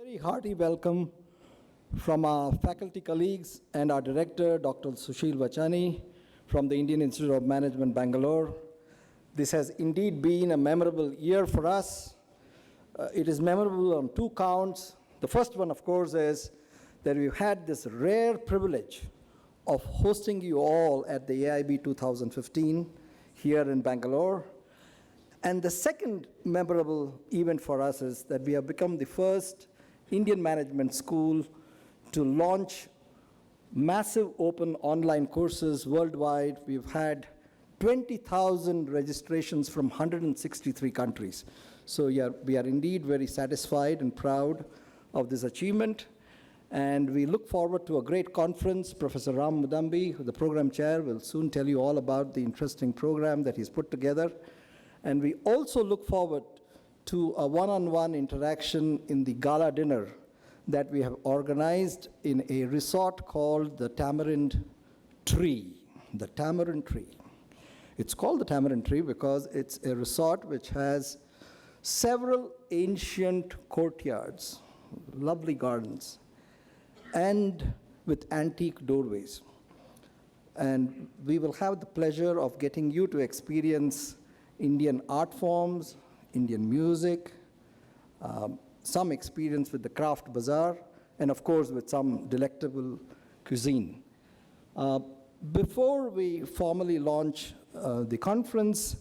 Very hearty welcome from our faculty colleagues and our director, Dr. Sushil Vachani from the Indian Institute of Management, Bangalore. This has indeed been a memorable year for us. It is memorable on two counts. The first one, of course, is that we've had this rare privilege of hosting you all at the AIB 2015 here in Bangalore. And the second memorable event for us is that we have become the first Indian management school to launch massive open online courses worldwide. We've had 20,000 registrations from 163 countries. So we are indeed very satisfied and proud of this achievement. And we look forward to a great conference. Professor Ram Mudambi, the program chair, will soon tell you all about the interesting program that he's put together. And we also look forward to a one-on-one interaction in the gala dinner that we have organized in a resort called the Tamarind Tree. The Tamarind Tree. It's called the Tamarind Tree because it's a resort which has several ancient courtyards, lovely gardens, and with antique doorways. And we will have the pleasure of getting you to experience Indian art forms, Indian music, some experience with the craft bazaar, and of course with some delectable cuisine. Before we formally launch the conference,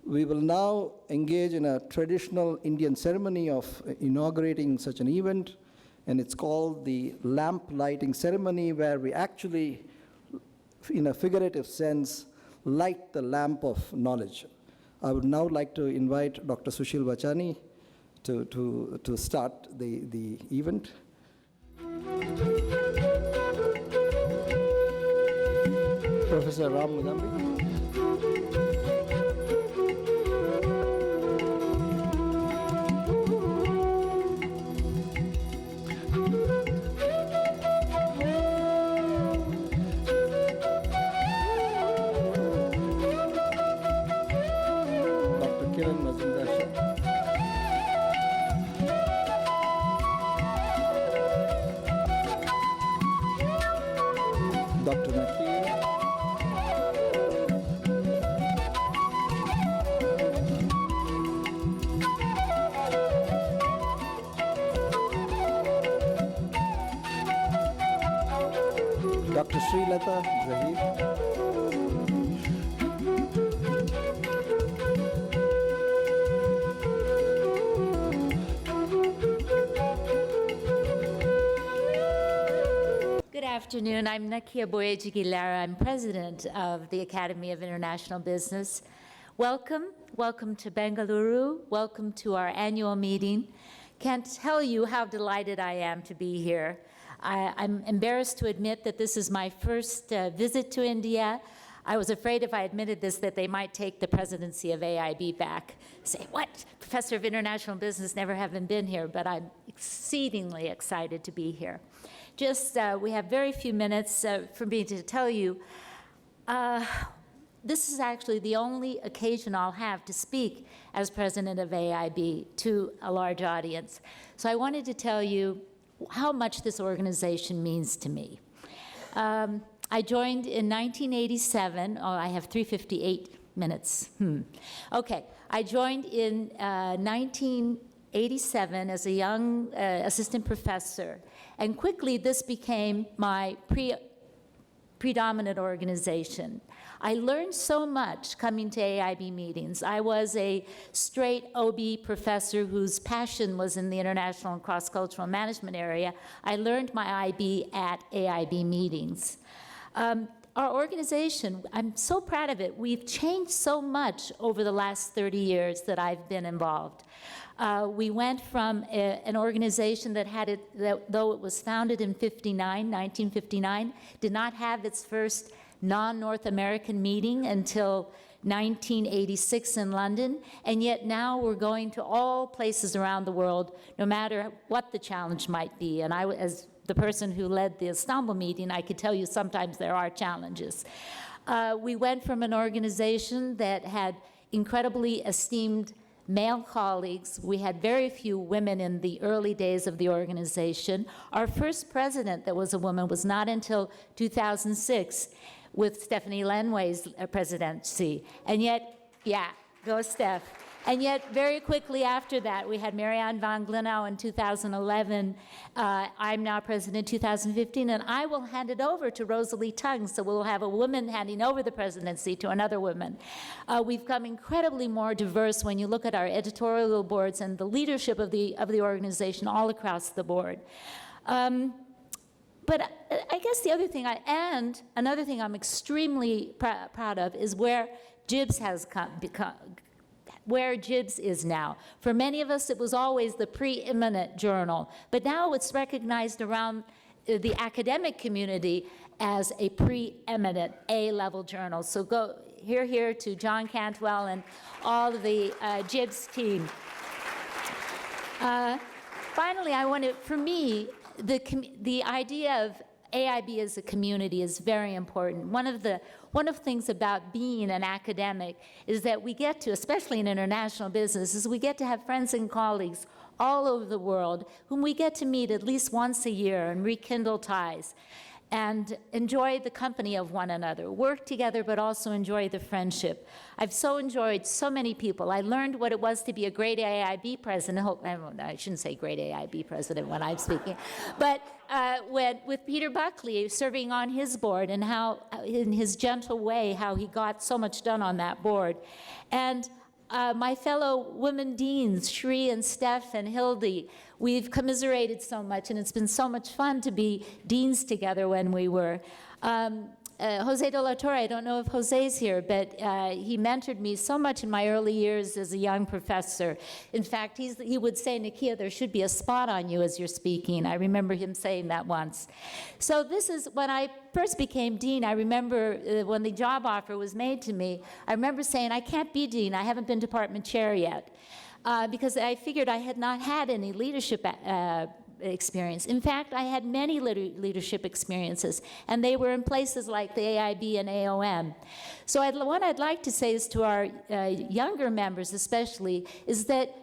we will now engage in a traditional Indian ceremony of inaugurating such an event, and it's called the lamp lighting ceremony, where we actually, in a figurative sense, light the lamp of knowledge. I would now like to invite Dr. Sushil Vachani to start the event. Professor Ram Mudambi. Dr. Srilata Zahir. Good afternoon. I'm Nakia Boyeji-Gilara. I'm president of the Academy of International Business. Welcome to Bengaluru. Welcome to our annual meeting. Can't tell you how delighted I am to be here. I'm embarrassed to admit that this is my first visit to India. I was afraid if I admitted this that they might take the presidency of AIB back. Say, what? Professor of International Business, never having been here, but I'm exceedingly excited to be here. We have very few minutes for me to tell you. This is actually the only occasion I'll have to speak as president of AIB to a large audience. So I wanted to tell you how much this organization means to me. I joined in 1987. Oh, I have 3:58 minutes. Okay, I joined in 1987 as a young assistant professor, and quickly this became my predominant organization. I learned so much coming to AIB meetings. I was a straight OB professor whose passion was in the international and cross-cultural management area. I learned my IB at AIB meetings. Our organization, I'm so proud of it. We've changed so much over the last 30 years that I've been involved. We went from an organization that though it was founded in 1959, did not have its first non-North American meeting until 1986 in London, and yet now we're going to all places around the world, no matter what the challenge might be. And I, as the person who led the Istanbul meeting, I could tell you sometimes there are challenges. We went from an organization that had incredibly esteemed male colleagues. We had very few women in the early days of the organization. Our first president that was a woman was not until 2006 with Stephanie Lenway's presidency. And yet, yeah, go Steph. And yet, very quickly after that, we had Marianne von Glenau in 2011. I'm now president in 2015, and I will hand it over to Rosalie Tung, so we'll have a woman handing over the presidency to another woman. We've become incredibly more diverse when you look at our editorial boards and the leadership of the organization all across the board. But I guess the other thing, another thing I'm extremely proud of is where JIBS has become, where JIBS is now. For many of us, it was always the preeminent journal, but now it's recognized around the academic community as a preeminent A-level journal. So go here to John Cantwell and all of the JIBS team. Finally, for me, the idea of AIB as a community is very important. One of the things about being an academic is that we get to, especially in international business, is we get to have friends and colleagues all over the world whom we get to meet at least once a year and rekindle ties and enjoy the company of one another, work together, but also enjoy the friendship. I've so enjoyed so many people. I learned what it was to be a great AIB president. I shouldn't say great AIB president when I'm speaking, but with Peter Buckley serving on his board and how, in his gentle way, how he got so much done on that board. And my fellow women deans, Shri and Steph and Hildy, we've commiserated so much, and it's been so much fun to be deans together when we were. Jose de la Torre, I don't know if Jose's here, but he mentored me so much in my early years as a young professor. In fact, he would say, Nakia, there should be a spot on you as you're speaking. I remember him saying that once. So this is, when I first became dean, I remember when the job offer was made to me, I remember saying, I can't be dean, I haven't been department chair yet. Because I figured I had not had any leadership experience. In fact, I had many leadership experiences, and they were in places like the AIB and AOM. So what I'd like to say is to our younger members especially, is that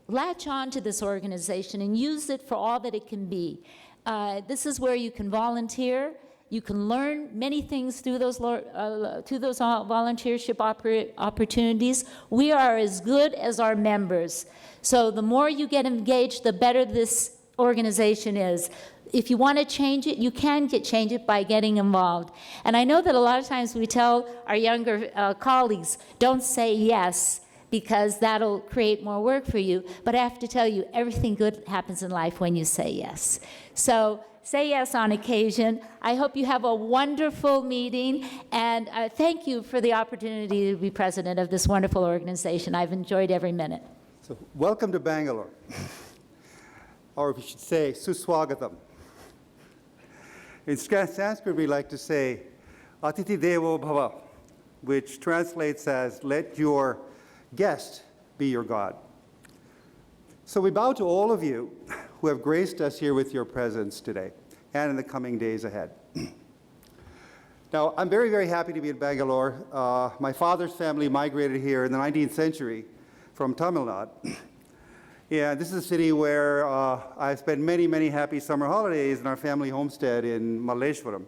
latch on to this organization and use it for all that it can be. This is where you can volunteer. You can learn many things through those volunteership opportunities. We are as good as our members. So the more you get engaged, the better this organization is. If you want to change it, you can change it by getting involved. And I know that a lot of times we tell our younger colleagues, don't say yes, because that'll create more work for you. But I have to tell you, everything good happens in life when you say yes. So say yes on occasion. I hope you have a wonderful meeting, and thank you for the opportunity to be president of this wonderful organization. I've enjoyed every minute. So, welcome to Bangalore. Or we should say, Suswagatam. In Sanskrit, we like to say, Atiti Devo Bhava, which translates as, let your guest be your God. So we bow to all of you who have graced us here with your presence today and in the coming days ahead. Now, I'm very, very happy to be in Bangalore. My father's family migrated here in the 19th century from Tamil Nadu. Yeah, this is a city where I spent many, many happy summer holidays in our family homestead in Malleshwaram.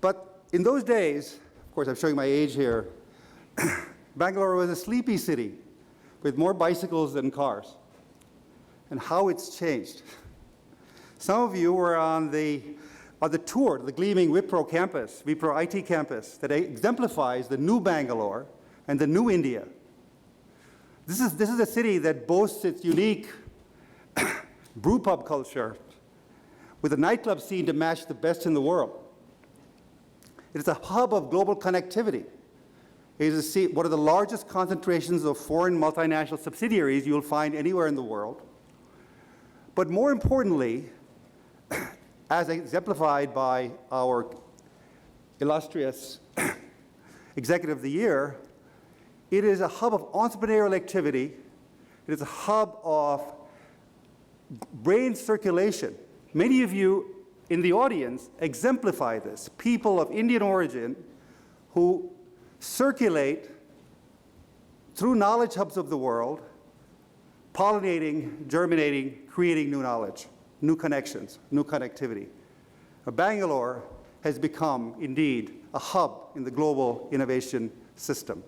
But in those days, of course, I'm showing my age here, Bangalore was a sleepy city with more bicycles than cars. And how it's changed. Some of you were on the tour, the gleaming Wipro campus, Wipro IT campus, that exemplifies the new Bangalore and the new India. This is a city that boasts its unique brewpub culture with a nightclub scene to match the best in the world. It is a hub of global connectivity. It is one of the largest concentrations of foreign multinational subsidiaries you'll find anywhere in the world. But more importantly, as exemplified by our illustrious Executive of the Year, it is a hub of entrepreneurial activity. It is a hub of brain circulation. Many of you in the audience exemplify this. People of Indian origin who circulate through knowledge hubs of the world, pollinating, germinating, creating new knowledge, new connections, new connectivity. Bangalore has become, indeed, a hub in the global innovation system.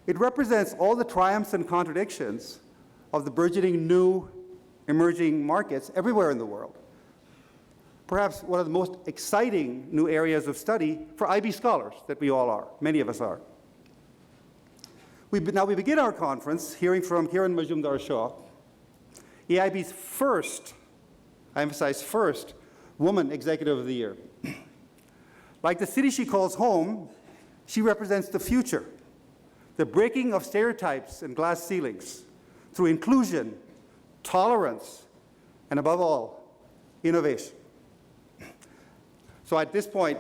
It represents all the triumphs and contradictions of the burgeoning new emerging markets everywhere in the world. Perhaps one of the most exciting new areas of study for IB scholars that we all are, many of us are. Now we begin our conference hearing from Kiran Majumdar-Shaw, AIB's first, I emphasize first, woman executive of the year. Like the city she calls home, she represents the future, the breaking of stereotypes and glass ceilings through inclusion, tolerance, and above all, innovation. So at this point,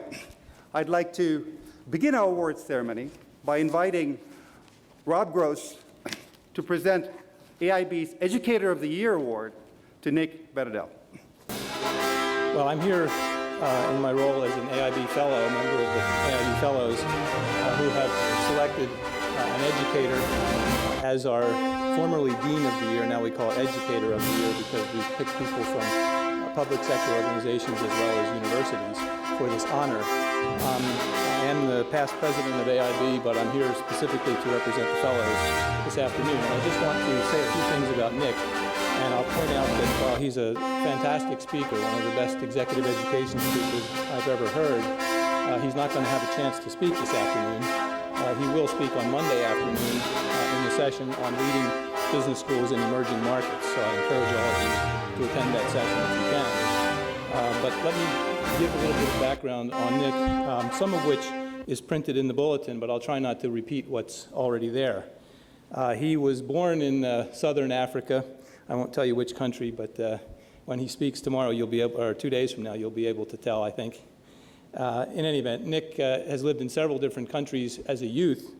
I'd like to begin our awards ceremony by inviting Rob Gross to present AIB's Educator of the Year Award to Nick Benedell. Well, I'm here in my role as an AIB Fellow, a member of the AIB Fellows, who have selected an educator as our formerly Dean of the Year. Now we call it Educator of the Year because we've picked people from public sector organizations as well as universities for this honor. I am the past president of AIB, but I'm here specifically to represent the fellows this afternoon. And I just want to say a few things about Nick. And I'll point out that while he's a fantastic speaker, one of the best executive education speakers I've ever heard, he's not going to have a chance to speak this afternoon. He will speak on Monday afternoon in the session on leading business schools in emerging markets. So I encourage all of you to attend that session if you can. But let me give a little bit of background on Nick, some of which is printed in the bulletin, but I'll try not to repeat what's already there. He was born in southern Africa. I won't tell you which country, but when he speaks tomorrow, you'll be able, or 2 days from now, you'll be able to tell, I think. In any event, Nick has lived in several different countries as a youth,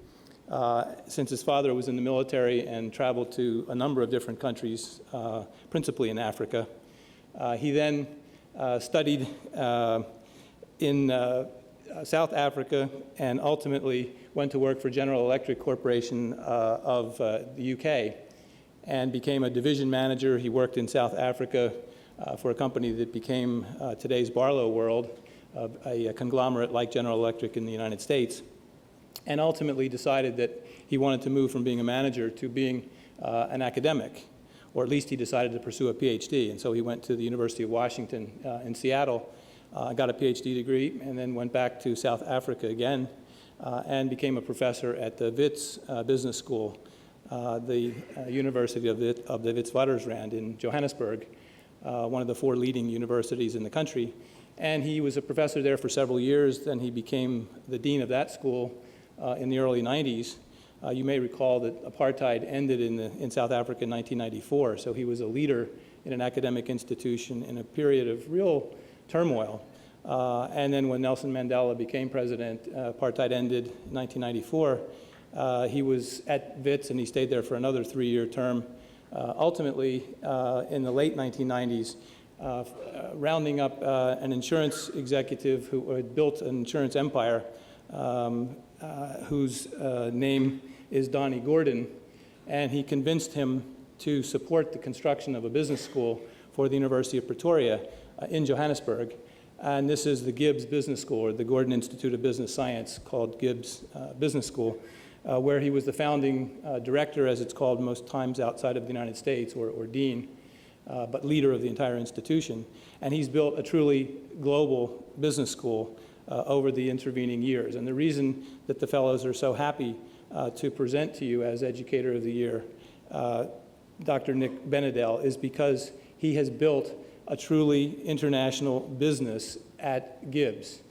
since his father was in the military and traveled to a number of different countries, principally in Africa. He then studied in South Africa and ultimately went to work for General Electric Corporation of the UK and became a division manager. He worked in South Africa for a company that became today's Barlow World, a conglomerate like General Electric in the United States, and ultimately decided that he wanted to move from being a manager to being an academic, or at least he decided to pursue a PhD. And so he went to the University of Washington in Seattle, got a PhD degree, and then went back to South Africa again and became a professor at the Wits Business School, the University of the Witwatersrand in Johannesburg, one of the 4 leading universities in the country. And he was a professor there for several years. Then he became the dean of that school in the early 90s. You may recall that apartheid ended in South Africa in 1994, so he was a leader in an academic institution in a period of real turmoil. And then when Nelson Mandela became president, apartheid ended in 1994. He was at Wits and he stayed there for another 3-year term. Ultimately, in the late 1990s, rounding up an insurance executive who had built an insurance empire, whose name is Donnie Gordon, and he convinced him to support the construction of a business school for the University of Pretoria in Johannesburg. And this is the Gibbs Business School, or the Gordon Institute of Business Science, called Gibbs Business School, where he was the founding director, as it's called most times outside of the United States, or dean, but leader of the entire institution. And he's built a truly global business school over the intervening years. And the reason that the fellows are so happy to present to you as Educator of the Year, Dr. Nick Benedell, is because he has built a truly international business at Gibbs.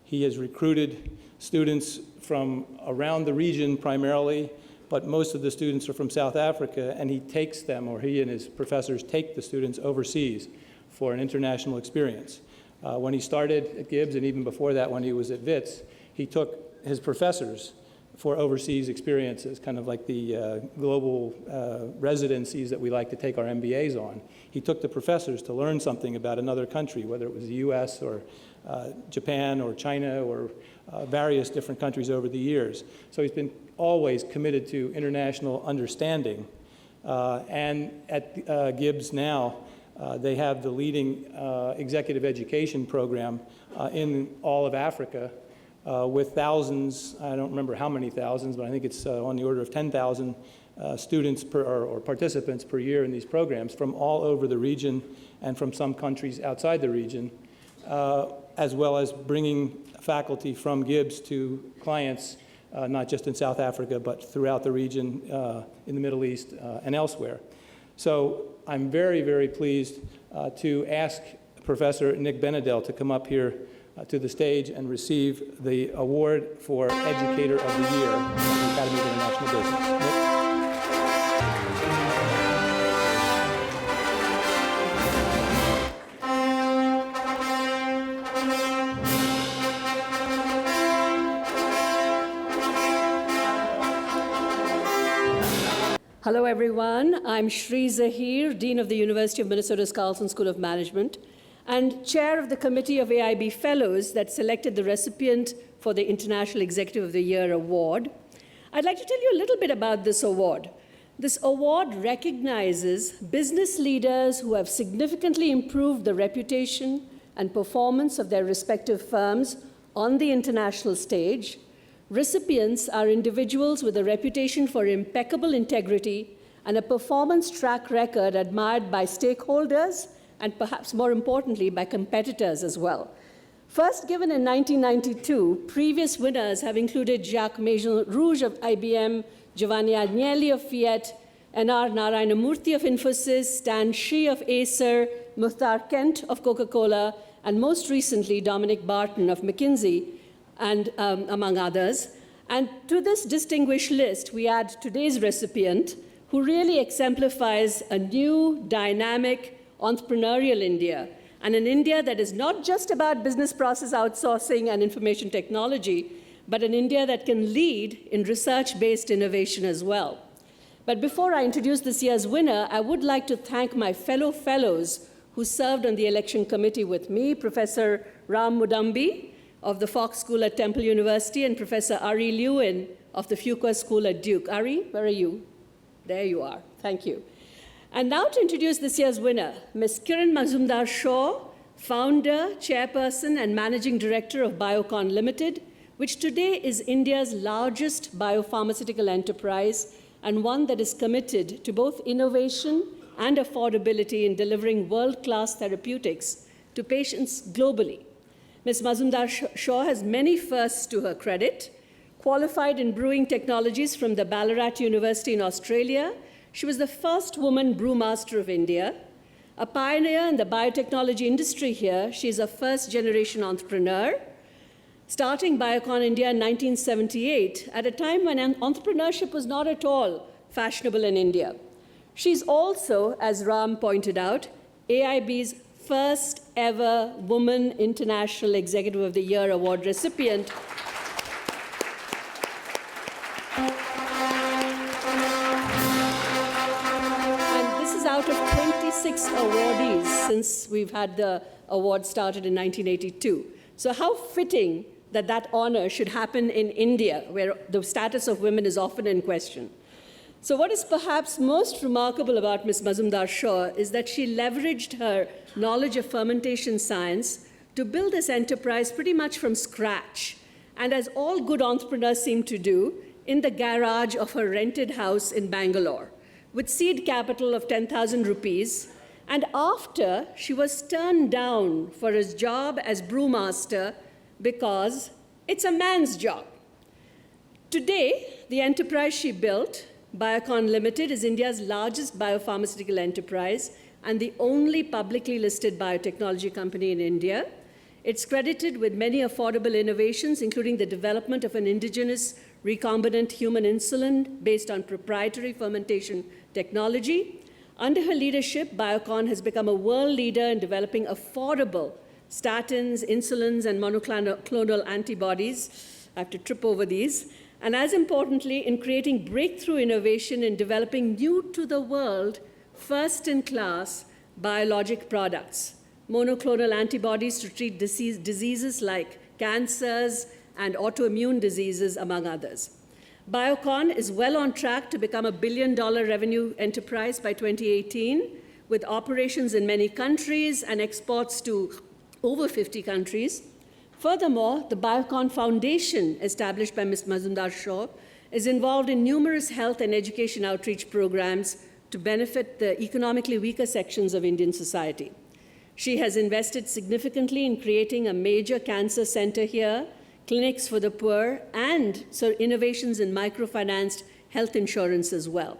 He has recruited students from around the region primarily, but most of the students are from South Africa, and he takes them, or he and his professors take the students overseas for an international experience. When he started at Gibbs, and even before that when he was at Wits, he took his professors for overseas experiences, kind of like the global residencies that we like to take our MBAs on. He took the professors to learn something about another country, whether it was the US or Japan or China or various different countries over the years. So he's been always committed to international understanding. And at Gibbs now, they have the leading executive education program in all of Africa with thousands, I don't remember how many thousands, but I think it's on the order of 10,000 students or participants per year in these programs from all over the region and from some countries outside the region, as well as bringing faculty from Gibbs to clients, not just in South Africa, but throughout the region, in the Middle East and elsewhere. So I'm very, very pleased to ask Professor Nick Benedell to come up here to the stage and receive the award for Educator of the Year from the Academy of International Business. Nick? Hello, everyone. I'm Shri Zahir, Dean of the University of Minnesota's Carlson School of Management and Chair of the Committee of AIB Fellows that selected the recipient for the International Executive of the Year Award. I'd like to tell you a little bit about this award. This award recognizes business leaders who have significantly improved the reputation and performance of their respective firms on the international stage. Recipients are individuals with a reputation for impeccable integrity and a performance track record admired by stakeholders and perhaps more importantly by competitors as well. First given in 1992, previous winners have included Jacques Maison Rouge of IBM, Giovanni Agnelli of Fiat, N.R. Narayanamurthy of Infosys, Stan Shi of Acer, Muhtar Kent of Coca-Cola, and most recently Dominic Barton of McKinsey, and among others. And to this distinguished list, we add today's recipient, who really exemplifies a new, dynamic, entrepreneurial India, and an India that is not just about business process outsourcing and information technology, but an India that can lead in research-based innovation as well. But before I introduce this year's winner, I would like to thank my fellow fellows who served on the election committee with me, Professor Ram Mudambi of the Fox School at Temple University and Professor Ari Lewin of the Fuqua School at Duke. Ari, where are you? There you are. Thank you. And now to introduce this year's winner, Ms. Kiran Mazumdar-Shaw, founder, chairperson, and managing director of Biocon Limited, which today is India's largest biopharmaceutical enterprise and one that is committed to both innovation and affordability in delivering world-class therapeutics to patients globally. Ms. Mazumdar-Shaw has many firsts to her credit. Qualified in brewing technologies from the Ballarat University in Australia, she was the first woman brewmaster of India. A pioneer in the biotechnology industry here, she is a first-generation entrepreneur, starting Biocon India in 1978, at a time when entrepreneurship was not at all fashionable in India. She's also, as Ram pointed out, AIB's first ever Woman International Executive of the Year Award recipient. Out of 26 awardees since we've had the award started in 1982. So how fitting that that honor should happen in India, where the status of women is often in question. So what is perhaps most remarkable about Ms. Mazumdar-Shaw is that she leveraged her knowledge of fermentation science to build this enterprise pretty much from scratch, and as all good entrepreneurs seem to do, in the garage of her rented house in Bangalore, with seed capital of 10,000 rupees, and after she was turned down for a job as brewmaster because it's a man's job. Today, the enterprise she built, Biocon Limited, is India's largest biopharmaceutical enterprise and the only publicly listed biotechnology company in India. It's credited with many affordable innovations, including the development of an indigenous recombinant human insulin based on proprietary fermentation technology. Under her leadership, Biocon has become a world leader in developing affordable statins, insulins, and monoclonal antibodies. I have to trip over these. and as importantly, in creating breakthrough innovation in developing new-to-the-world, first-in-class biologic products, monoclonal antibodies to treat diseases like cancers and autoimmune diseases, among others. Biocon is well on track to become a billion-dollar revenue enterprise by 2018, with operations in many countries and exports to over 50 countries. Furthermore, the Biocon Foundation, established by Ms. Mazumdar-Shaw, is involved in numerous health and education outreach programs to benefit the economically weaker sections of Indian society. She has invested significantly in creating a major cancer center here, clinics for the poor, and innovations in microfinanced health insurance as well.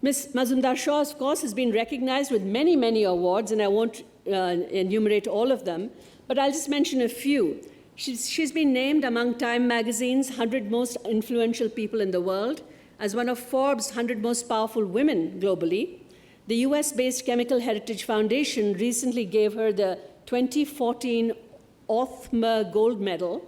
Ms. Mazumdar-Shaw, of course, has been recognized with many, many awards, and I won't enumerate all of them, but I'll just mention a few. She's been named among Time magazine's 100 most influential people in the world, as one of Forbes' 100 most powerful women globally. The US-based Chemical Heritage Foundation recently gave her the 2014 Othmer Gold Medal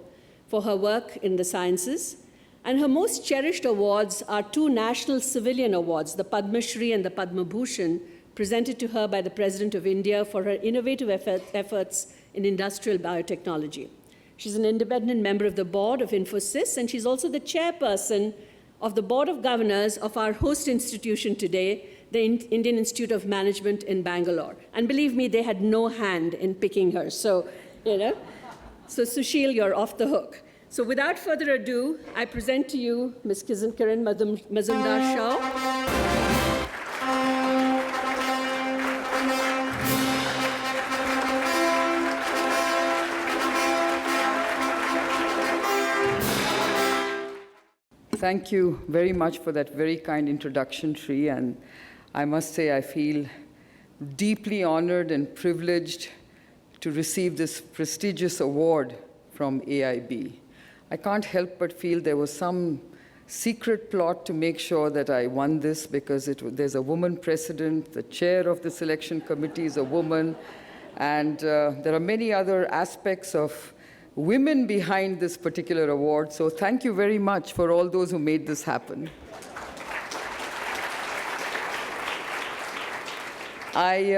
for her work in the sciences. And her most cherished awards are two national civilian awards, the Padma Shri and the Padma Bhushan, presented to her by the President of India for her innovative efforts in industrial biotechnology. She's an independent member of the board of Infosys, and she's also the chairperson of the Board of Governors of our host institution today, the Indian Institute of Management in Bangalore. And believe me, they had no hand in picking her. So, so Sushil, you're off the hook. So without further ado, I present to you Ms. Kiran Mazumdar-Shaw. Thank you very much for that very kind introduction, Sri, and I must say I feel deeply honored and privileged to receive this prestigious award from AIB. I can't help but feel there was some secret plot to make sure that I won this because there's a woman president, the chair of the selection committee is a woman, and there are many other aspects of women behind this particular award. So thank you very much for all those who made this happen. I,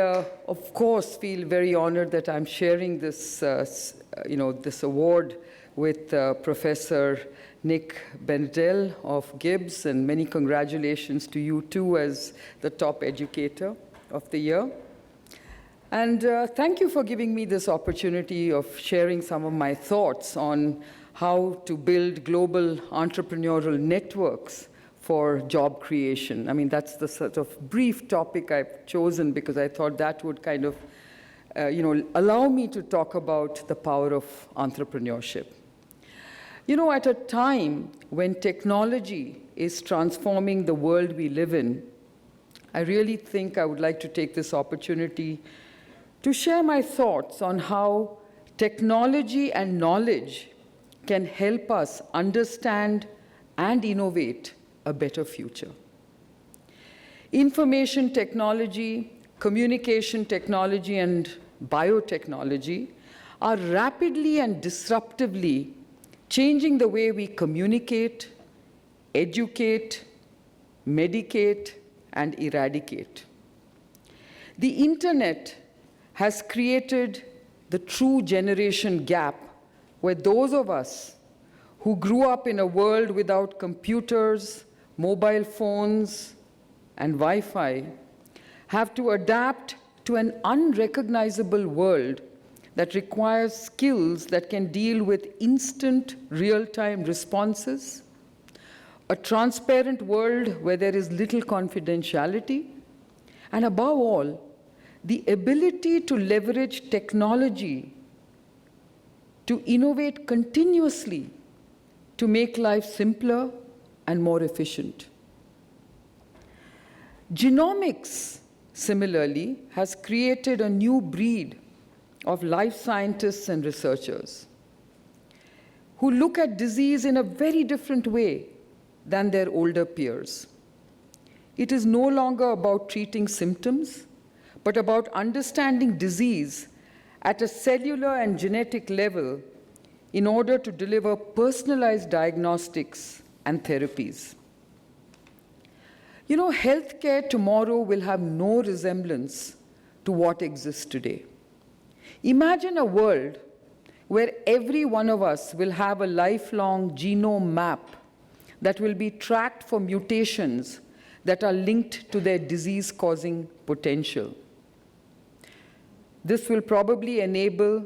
of course, feel very honored that I'm sharing this, this award with Professor Nick Benedell of Gibbs, and many congratulations to you too as the top educator of the year. And thank you for giving me this opportunity of sharing some of my thoughts on how to build global entrepreneurial networks for job creation. I mean, that's the sort of brief topic I've chosen because I thought that would kind of, allow me to talk about the power of entrepreneurship. At a time when technology is transforming the world we live in, I really think I would like to take this opportunity to share my thoughts on how technology and knowledge can help us understand and innovate a better future. Information technology, communication technology, and biotechnology are rapidly and disruptively changing the way we communicate, educate, medicate, and eradicate. The internet has created the true generation gap where those of us who grew up in a world without computers, mobile phones, and Wi-Fi have to adapt to an unrecognizable world that requires skills that can deal with instant, real-time responses, a transparent world where there is little confidentiality, and above all, the ability to leverage technology to innovate continuously to make life simpler and more efficient. Genomics, similarly, has created a new breed of life scientists and researchers who look at disease in a very different way than their older peers. It is no longer about treating symptoms, but about understanding disease at a cellular and genetic level in order to deliver personalized diagnostics and therapies. You know, healthcare tomorrow will have no resemblance to what exists today. Imagine a world where every one of us will have a lifelong genome map that will be tracked for mutations that are linked to their disease-causing potential. This will probably enable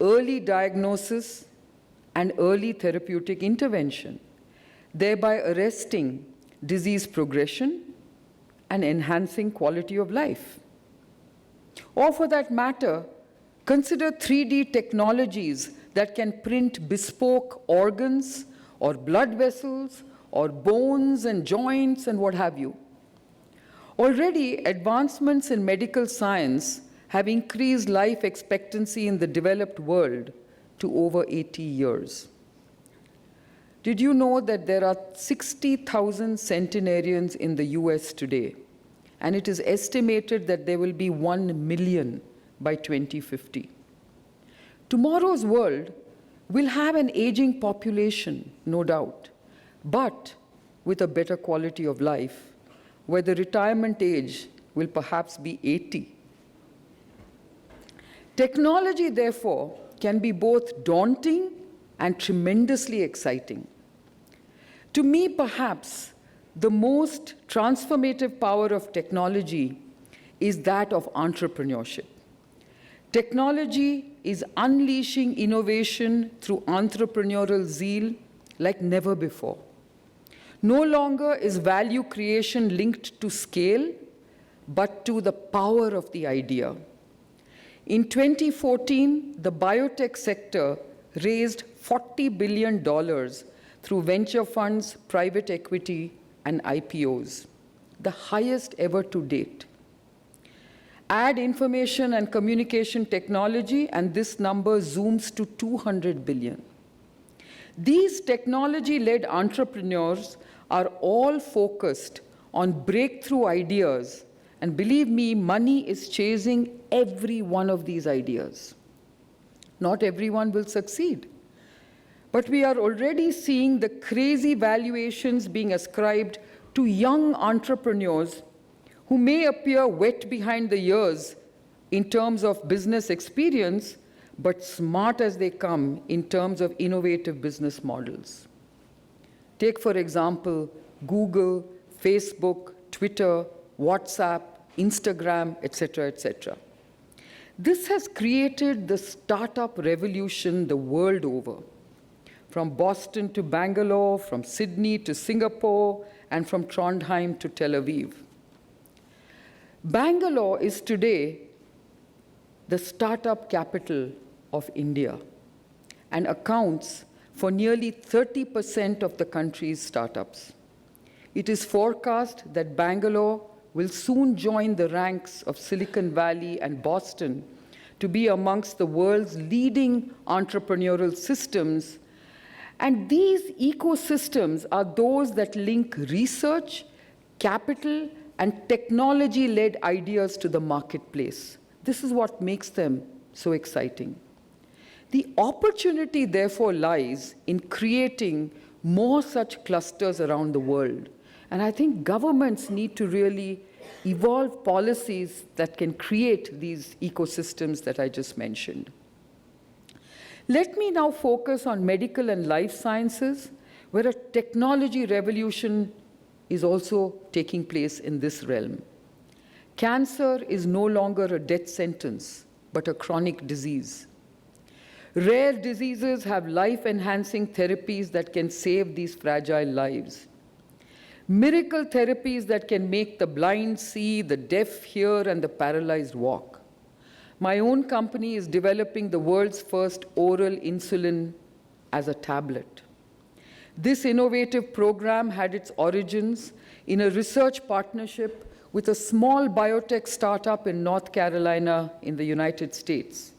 early diagnosis and early therapeutic intervention, thereby arresting disease progression and enhancing quality of life. Or for that matter, consider 3D technologies that can print bespoke organs or blood vessels or bones and joints and what have you. Already, advancements in medical science have increased life expectancy in the developed world to over 80 years. Did you know that there are 60,000 centenarians in the US today? And it is estimated that there will be 1 million by 2050. Tomorrow's world will have an aging population, no doubt, but with a better quality of life, where the retirement age will perhaps be 80. Technology, therefore, can be both daunting and tremendously exciting. To me, perhaps, the most transformative power of technology is that of entrepreneurship. Technology is unleashing innovation through entrepreneurial zeal like never before. No longer is value creation linked to scale, but to the power of the idea. In 2014, the biotech sector raised $40 billion through venture funds, private equity, and IPOs, the highest ever to date. Add information and communication technology, and this number zooms to 200 billion. These technology-led entrepreneurs are all focused on breakthrough ideas, and believe me, money is chasing every one of these ideas. Not everyone will succeed, but we are already seeing the crazy valuations being ascribed to young entrepreneurs who may appear wet behind the ears in terms of business experience, but smart as they come in terms of innovative business models. Take, for example, Google, Facebook, Twitter, WhatsApp, Instagram, etc., etc. This has created the startup revolution the world over, from Boston to Bangalore, from Sydney to Singapore, and from Trondheim to Tel Aviv. Bangalore is today the startup capital of India and accounts for nearly 30% of the country's startups. It is forecast that Bangalore will soon join the ranks of Silicon Valley and Boston to be amongst the world's leading entrepreneurial systems. And these ecosystems are those that link research, capital, and technology-led ideas to the marketplace. This is what makes them so exciting. The opportunity, therefore, lies in creating more such clusters around the world. And I think governments need to really evolve policies that can create these ecosystems that I just mentioned. Let me now focus on medical and life sciences, where a technology revolution is also taking place in this realm. Cancer is no longer a death sentence, but a chronic disease. Rare diseases have life-enhancing therapies that can save these fragile lives. Miracle therapies that can make the blind see, the deaf hear, and the paralyzed walk. My own company is developing the world's first oral insulin as a tablet. This innovative program had its origins in a research partnership with a small biotech startup in North Carolina in the United States.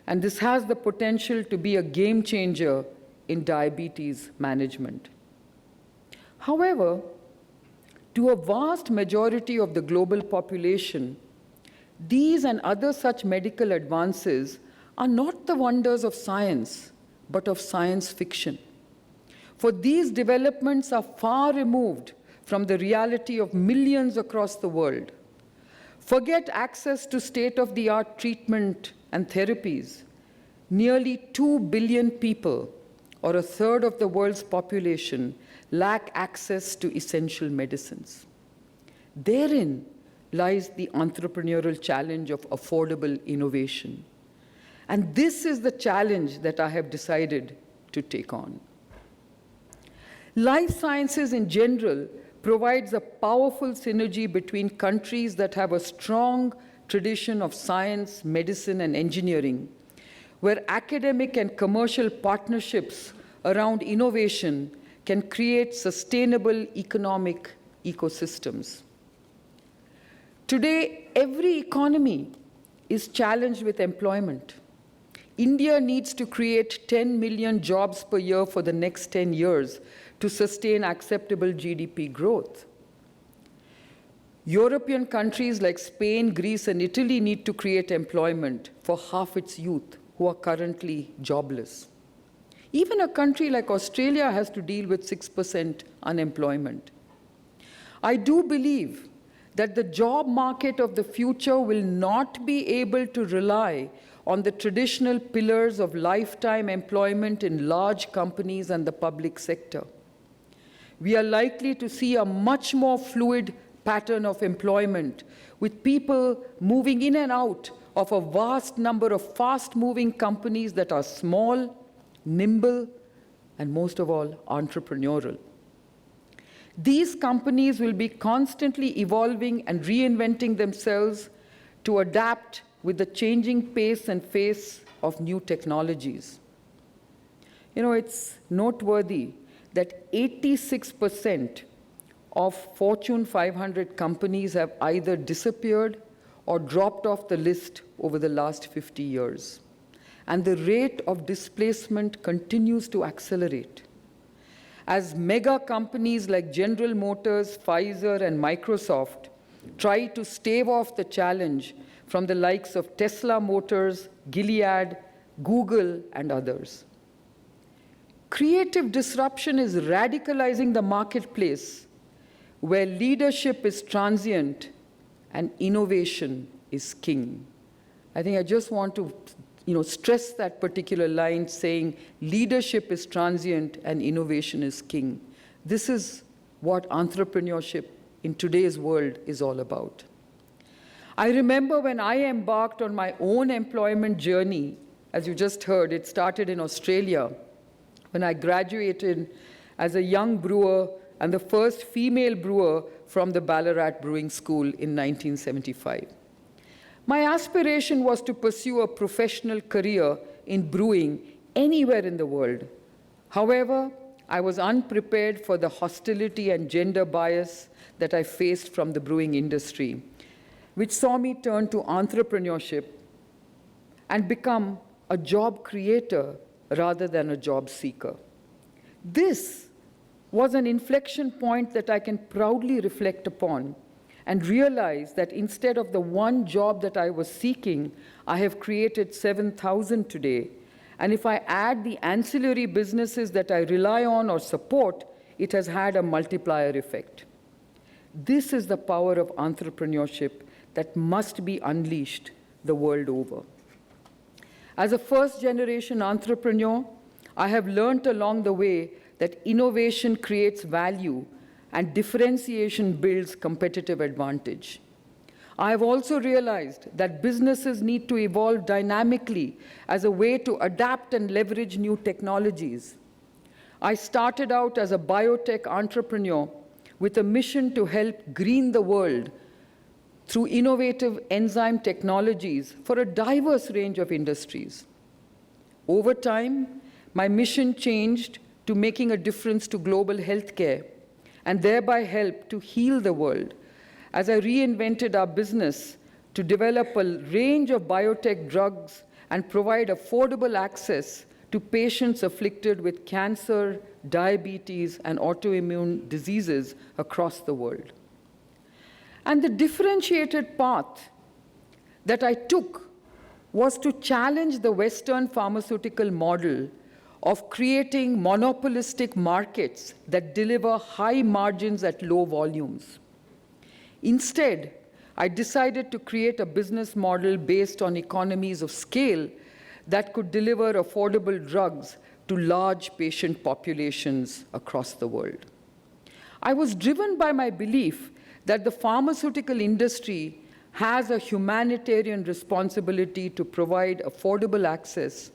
And this has the potential to be a game changer in diabetes management. However, to a vast majority of the global population, these and other such medical advances are not the wonders of science, but of science fiction. For these developments are far removed from the reality of millions across the world. Forget access to state-of-the-art treatment and therapies. Nearly 2 billion people, or a third of the world's population, lack access to essential medicines. Therein lies the entrepreneurial challenge of affordable innovation. And this is the challenge that I have decided to take on. Life sciences in general provides a powerful synergy between countries that have a strong tradition of science, medicine, and engineering, where academic and commercial partnerships around innovation can create sustainable economic ecosystems. Today, every economy is challenged with employment. India needs to create 10 million jobs per year for the next 10 years to sustain acceptable GDP growth. European countries like Spain, Greece, and Italy need to create employment for half its youth who are currently jobless. Even a country like Australia has to deal with 6% unemployment. I do believe that the job market of the future will not be able to rely on the traditional pillars of lifetime employment in large companies and the public sector. We are likely to see a much more fluid pattern of employment, with people moving in and out of a vast number of fast-moving companies that are small, nimble, and most of all, entrepreneurial. These companies will be constantly evolving and reinventing themselves to adapt with the changing pace and face of new technologies. You know, it's noteworthy that 86% of Fortune 500 companies have either disappeared or dropped off the list over the last 50 years. And the rate of displacement continues to accelerate. As mega companies like General Motors, Pfizer, and Microsoft try to stave off the challenge from the likes of Tesla Motors, Gilead, Google, and others. Creative disruption is radicalizing the marketplace, where leadership is transient and innovation is king. I think I just want to stress that particular line, saying leadership is transient and innovation is king. This is what entrepreneurship in today's world is all about. I remember when I embarked on my own employment journey, as you just heard, it started in Australia, when I graduated as a young brewer and the first female brewer from the Ballarat Brewing School in 1975. My aspiration was to pursue a professional career in brewing anywhere in the world. However, I was unprepared for the hostility and gender bias that I faced from the brewing industry, which saw me turn to entrepreneurship and become a job creator rather than a job seeker. This was an inflection point that I can proudly reflect upon and realize that instead of the one job that I was seeking, I have created 7,000 today. And if I add the ancillary businesses that I rely on or support, it has had a multiplier effect. This is the power of entrepreneurship that must be unleashed the world over. As a first-generation entrepreneur, I have learned along the way that innovation creates value and differentiation builds competitive advantage. I have also realized that businesses need to evolve dynamically as a way to adapt and leverage new technologies. I started out as a biotech entrepreneur with a mission to help green the world through innovative enzyme technologies for a diverse range of industries. Over time, my mission changed to making a difference to global healthcare and thereby help to heal the world, as I reinvented our business to develop a range of biotech drugs and provide affordable access to patients afflicted with cancer, diabetes, and autoimmune diseases across the world. And the differentiated path that I took was to challenge the Western pharmaceutical model of creating monopolistic markets that deliver high margins at low volumes. Instead, I decided to create a business model based on economies of scale that could deliver affordable drugs to large patient populations across the world. I was driven by my belief that the pharmaceutical industry has a humanitarian responsibility to provide affordable access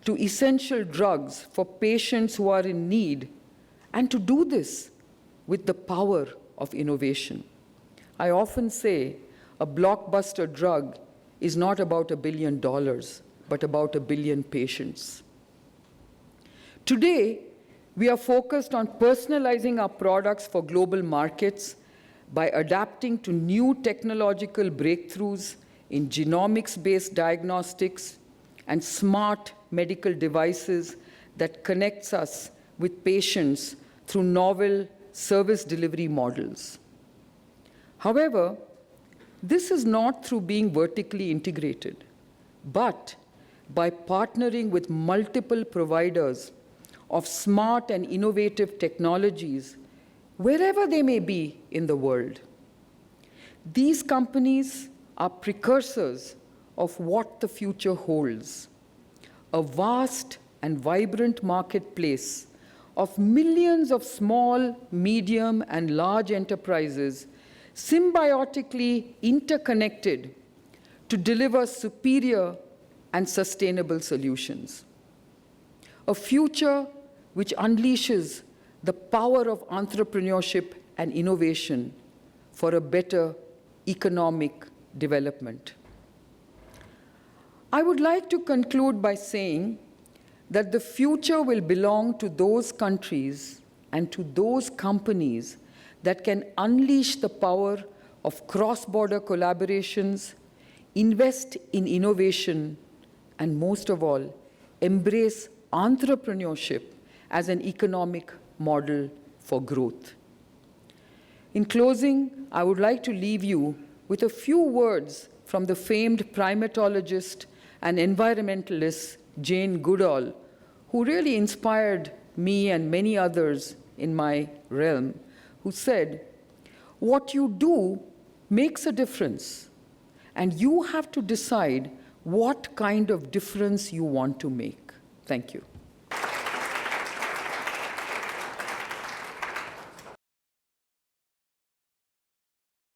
to essential drugs for patients who are in need, and to do this with the power of innovation. I often say a blockbuster drug is not about $1 billion, but about 1 billion patients. Today, we are focused on personalizing our products for global markets by adapting to new technological breakthroughs in genomics-based diagnostics and smart medical devices that connects us with patients through novel service delivery models. However, this is not through being vertically integrated, but by partnering with multiple providers of smart and innovative technologies wherever they may be in the world. These companies are precursors of what the future holds: a vast and vibrant marketplace of millions of small, medium, and large enterprises symbiotically interconnected to deliver superior and sustainable solutions. A future which unleashes the power of entrepreneurship and innovation for a better economic development. I would like to conclude by saying that the future will belong to those countries and to those companies that can unleash the power of cross-border collaborations, invest in innovation, and most of all, embrace entrepreneurship as an economic model for growth. In closing, I would like to leave you with a few words from the famed primatologist and environmentalist Jane Goodall, who really inspired me and many others in my realm, who said, "What you do makes a difference, and you have to decide what kind of difference you want to make." Thank you.